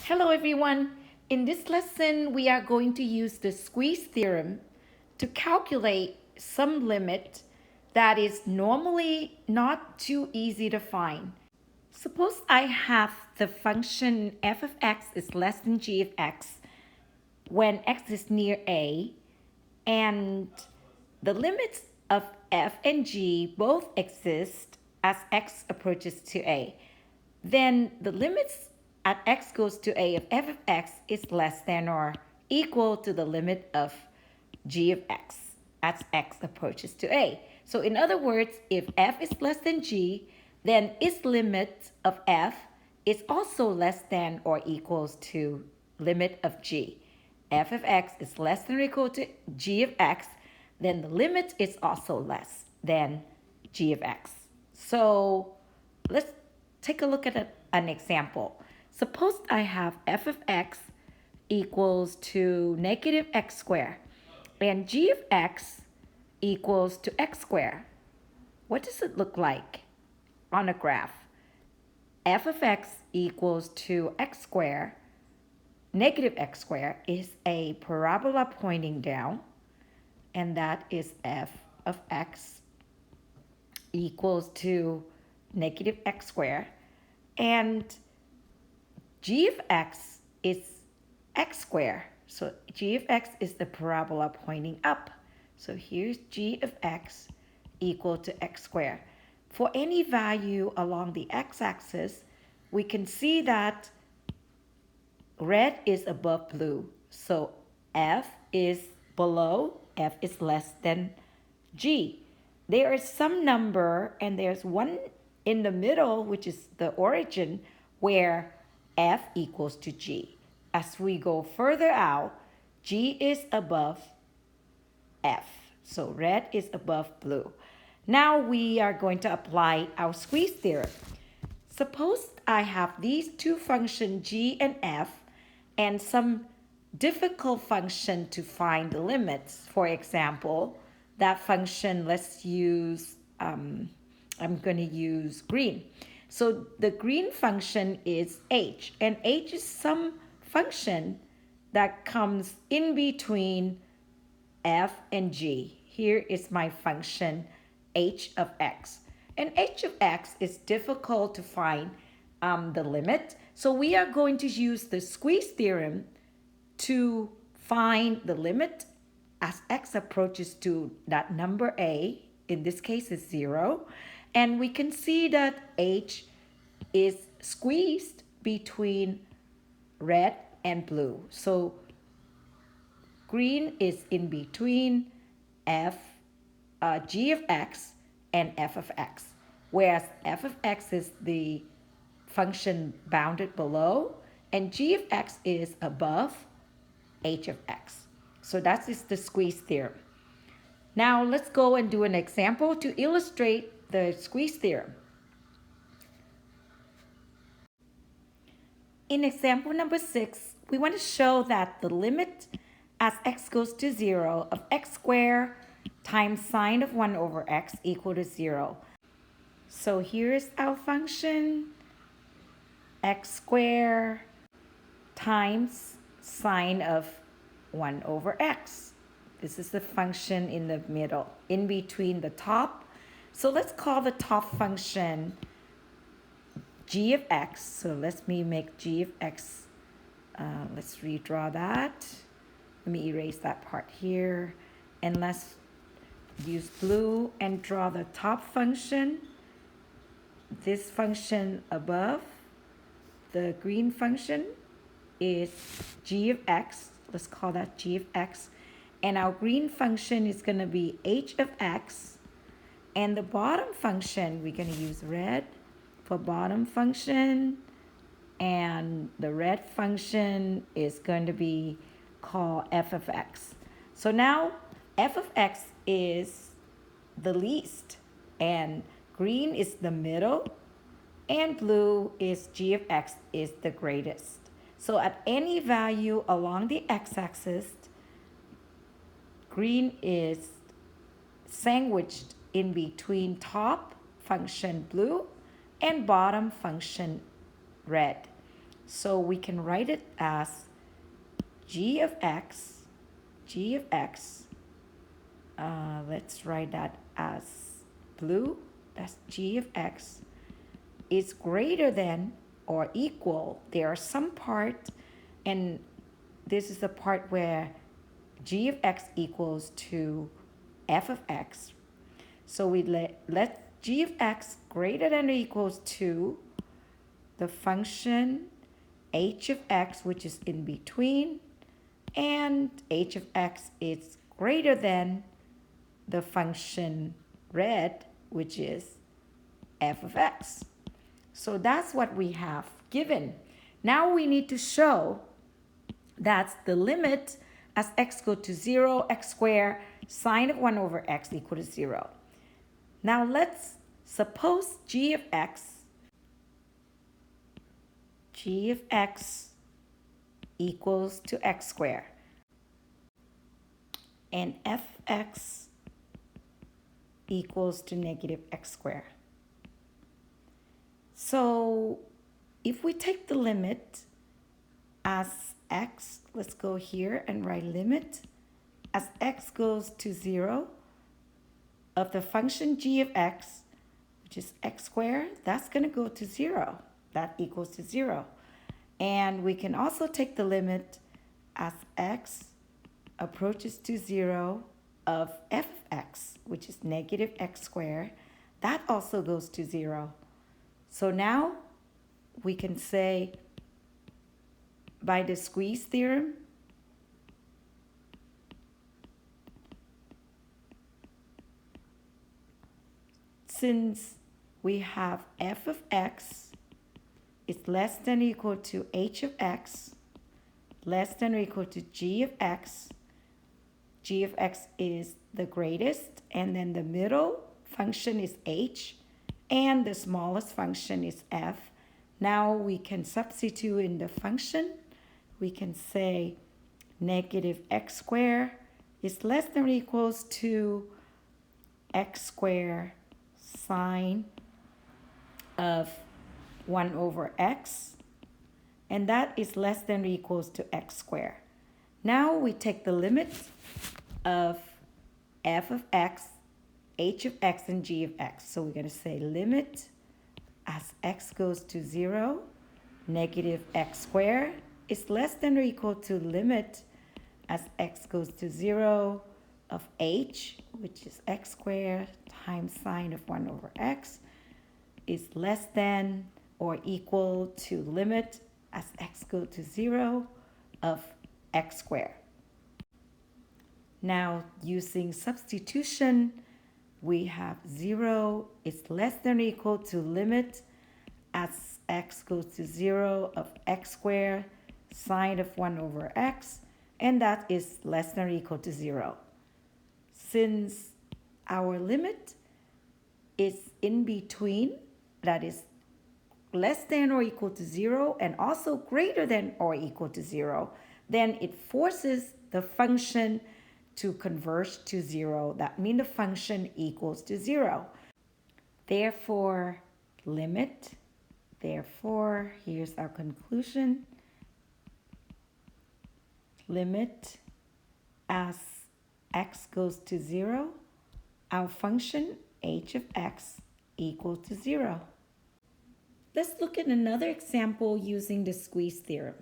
Hello everyone. In this lesson, we are going to use the squeeze theorem to calculate some limit that is normally not too easy to find. Suppose I have the function f of x is less than g of x when x is near a, and the limits of f and g both exist as x approaches to a. Then the limits at x goes to a of f of x is less than or equal to the limit of g of x as x approaches to a. So in other words, if f is less than g, then its limit of f is also less than or equals to limit of g. F of x is less than or equal to g of x, then the limit is also less than g of x. So let's take a look at an example. Suppose I have f of x equals to negative x squared and g of x equals to x squared. What does it look like on a graph? F of x equals to x squared, negative x squared is a parabola pointing down, and that is f of x equals to negative x squared, and g of x is x squared. So g of x is the parabola pointing up. So here's g of x equal to x squared. For any value along the x-axis, we can see that red is above blue. So f is below, f is less than g. There is some number and there's one in the middle, which is the origin, where f equals to g. As we go further out, g is above f. So red is above blue. Now we are going to apply our squeeze theorem. Suppose I have these two functions g and f and some difficult function to find the limits. For example, that function, let's use, I'm going to use green. So the green function is h, and h is some function that comes in between f and g. Here is my function h of x. And h of x is difficult to find the limit. So we are going to use the squeeze theorem to find the limit as x approaches to that number a, in this case is 0. And we can see that h is squeezed between red and blue. So green is in between g of x and f of x, whereas f of x is the function bounded below and g of x is above h of x. So that is the squeeze theorem. Now let's go and do an example to illustrate the squeeze theorem. In example number 6, we want to show that the limit as x goes to 0 of x squared times sine of 1 over x equal to 0. So here's our function, x squared times sine of 1 over x. This is the function in the middle, in between the top. So let's call the top function g of x. So let me make g of x. Let's redraw that. Let me erase that part here. And let's use blue and draw the top function. This function above the green function is g of x. Let's call that g of x. And our green function is going to be h of x. And the bottom function, we're going to use red for bottom function. And the red function is going to be called f of x. So now f of x is the least, and green is the middle, and blue is g of x is the greatest. So at any value along the x-axis, green is sandwiched in between top function blue and bottom function red. So we can write it as g of x, let's write that as blue, that's g of x, is greater than or equal. There are some part, and this is the part where g of x equals to f of x. So we let g of x greater than or equals to the function h of x, which is in between, and h of x is greater than the function red, which is f of x. So that's what we have given. Now we need to show that the limit as x go to 0, x squared sine of 1 over x equal to 0. Now let's suppose g of x equals to x squared and fx equals to negative x squared. So if we take the limit as x, let's go here and write limit as x goes to 0 of the function g of x, which is x squared, that's going to go to 0. That equals to 0. And we can also take the limit as x approaches to 0 of f of x, which is negative x squared. That also goes to 0. So now we can say by the squeeze theorem, since we have f of x is less than or equal to h of x, less than or equal to g of x is the greatest, and then the middle function is h, and the smallest function is f. Now we can substitute in the function. We can say negative x squared is less than or equals to x squared sine of 1 over x, and that is less than or equals to x squared. Now we take the limit of f of x, h of x, and g of x. So we're going to say limit as x goes to 0, negative x squared is less than or equal to limit as x goes to 0 of h, which is x squared times sine of 1 over x, is less than or equal to limit as x goes to 0 of x squared. Now, using substitution, we have 0 is less than or equal to limit as x goes to 0 of x squared sine of 1 over x, and that is less than or equal to 0. Since our limit is in between, that is less than or equal to 0 and also greater than or equal to 0, then it forces the function to converge to 0. That means the function equals to 0. Therefore, here's our conclusion. Limit as x goes to 0, our function h of x equals to 0. Let's look at another example using the squeeze theorem.